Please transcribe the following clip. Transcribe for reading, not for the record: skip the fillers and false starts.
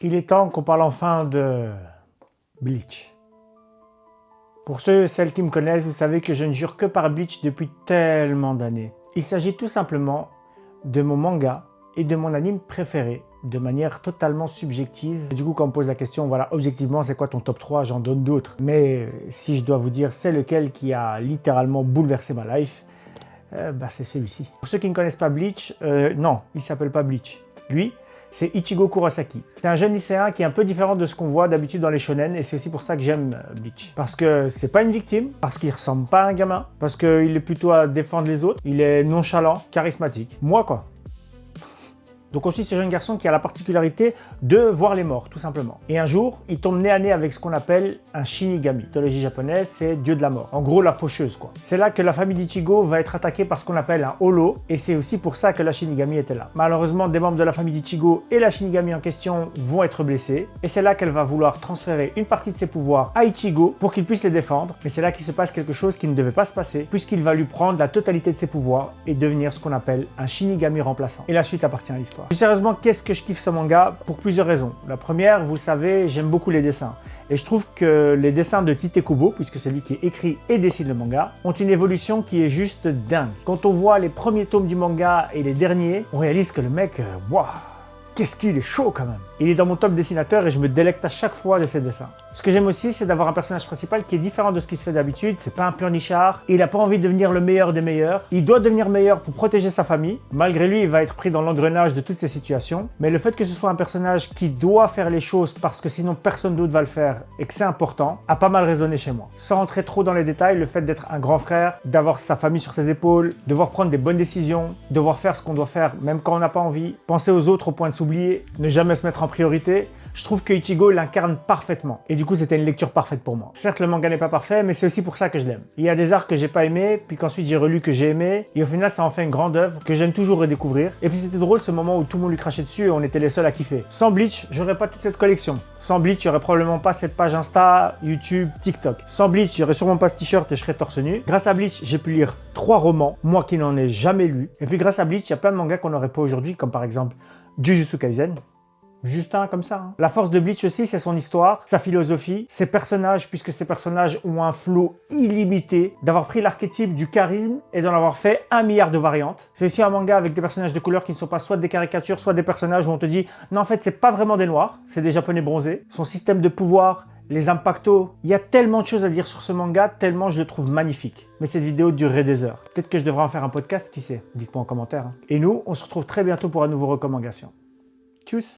Il est temps qu'on parle enfin de Bleach. Pour ceux et celles qui me connaissent, vous savez que je ne jure que par Bleach depuis tellement d'années. Il s'agit tout simplement de mon manga et de mon anime préféré, de manière totalement subjective. Et du coup, quand on me pose la question, voilà, objectivement, c'est quoi ton top 3? J'en donne d'autres. Mais si je dois vous dire, c'est lequel qui a littéralement bouleversé ma life, c'est celui-ci. Pour ceux qui ne connaissent pas Bleach, non, il ne s'appelle pas Bleach. Lui, c'est Ichigo Kurosaki. C'est un jeune lycéen qui est un peu différent de ce qu'on voit d'habitude dans les shonen, et c'est aussi pour ça que j'aime Bleach. Parce que c'est pas une victime, parce qu'il ressemble pas à un gamin, parce qu'il est plutôt à défendre les autres, il est nonchalant, charismatique. Moi quoi. Donc aussi ce jeune garçon qui a la particularité de voir les morts, tout simplement. Et un jour, il tombe nez à nez avec ce qu'on appelle un Shinigami. En mythologie japonaise, c'est dieu de la mort. En gros, la faucheuse, quoi. C'est là que la famille d'Ichigo va être attaquée par ce qu'on appelle un holo, et c'est aussi pour ça que la Shinigami était là. Malheureusement, des membres de la famille d'Ichigo et la Shinigami en question vont être blessés, et c'est là qu'elle va vouloir transférer une partie de ses pouvoirs à Ichigo pour qu'il puisse les défendre. Mais c'est là qu'il se passe quelque chose qui ne devait pas se passer, puisqu'il va lui prendre la totalité de ses pouvoirs et devenir ce qu'on appelle un Shinigami remplaçant. Et la suite appartient à l'histoire. Plus sérieusement, qu'est-ce que je kiffe ce manga? Pour plusieurs raisons. La première, vous le savez, j'aime beaucoup les dessins. Et je trouve que les dessins de Tite Kubo, puisque c'est lui qui écrit et dessine le manga, ont une évolution qui est juste dingue. Quand on voit les premiers tomes du manga et les derniers, on réalise que le mec, waouh, qu'est-ce qu'il est chaud quand même. Il est dans mon top dessinateur et je me délecte à chaque fois de ses dessins. Ce que j'aime aussi, c'est d'avoir un personnage principal qui est différent de ce qui se fait d'habitude. C'est pas un pleurnichard, il n'a pas envie de devenir le meilleur des meilleurs. Il doit devenir meilleur pour protéger sa famille. Malgré lui, il va être pris dans l'engrenage de toutes ces situations. Mais le fait que ce soit un personnage qui doit faire les choses parce que sinon personne d'autre va le faire et que c'est important, a pas mal résonné chez moi. Sans rentrer trop dans les détails, le fait d'être un grand frère, d'avoir sa famille sur ses épaules, devoir prendre des bonnes décisions, devoir faire ce qu'on doit faire même quand on n'a pas envie, penser aux autres au point de s'oublier, ne jamais se mettre en priorité, je trouve que Ichigo l'incarne parfaitement. Et du coup, c'était une lecture parfaite pour moi. Certes, le manga n'est pas parfait, mais c'est aussi pour ça que je l'aime. Il y a des arcs que j'ai pas aimés, puis qu'ensuite j'ai relu que j'ai aimé, et au final, ça en fait une grande œuvre que j'aime toujours redécouvrir. Et puis c'était drôle ce moment où tout le monde lui crachait dessus et on était les seuls à kiffer. Sans Bleach, j'aurais pas toute cette collection. Sans Bleach, j'aurais probablement pas cette page Insta, YouTube, TikTok. Sans Bleach, j'aurais sûrement pas ce t-shirt et je serais torse nu. Grâce à Bleach, j'ai pu lire 3 romans, moi qui n'en ai jamais lu. Et puis grâce à Bleach, il y a plein de mangas qu'on n'aurait pas aujourd'hui, comme par exemple Jujutsu Kaisen. Juste un comme ça. Hein. La force de Bleach aussi, c'est son histoire, sa philosophie, ses personnages, puisque ces personnages ont un flow illimité, d'avoir pris l'archétype du charisme et d'en avoir fait 1 milliard de variantes. C'est aussi un manga avec des personnages de couleur qui ne sont pas soit des caricatures, soit des personnages où on te dit non, en fait, c'est pas vraiment des noirs, c'est des japonais bronzés. Son système de pouvoir, les impactos, il y a tellement de choses à dire sur ce manga, tellement je le trouve magnifique. Mais cette vidéo durerait des heures. Peut-être que je devrais en faire un podcast, qui sait? Dites-moi en commentaire. Hein. Et nous, on se retrouve très bientôt pour une nouvelle recommandation. Tchuss!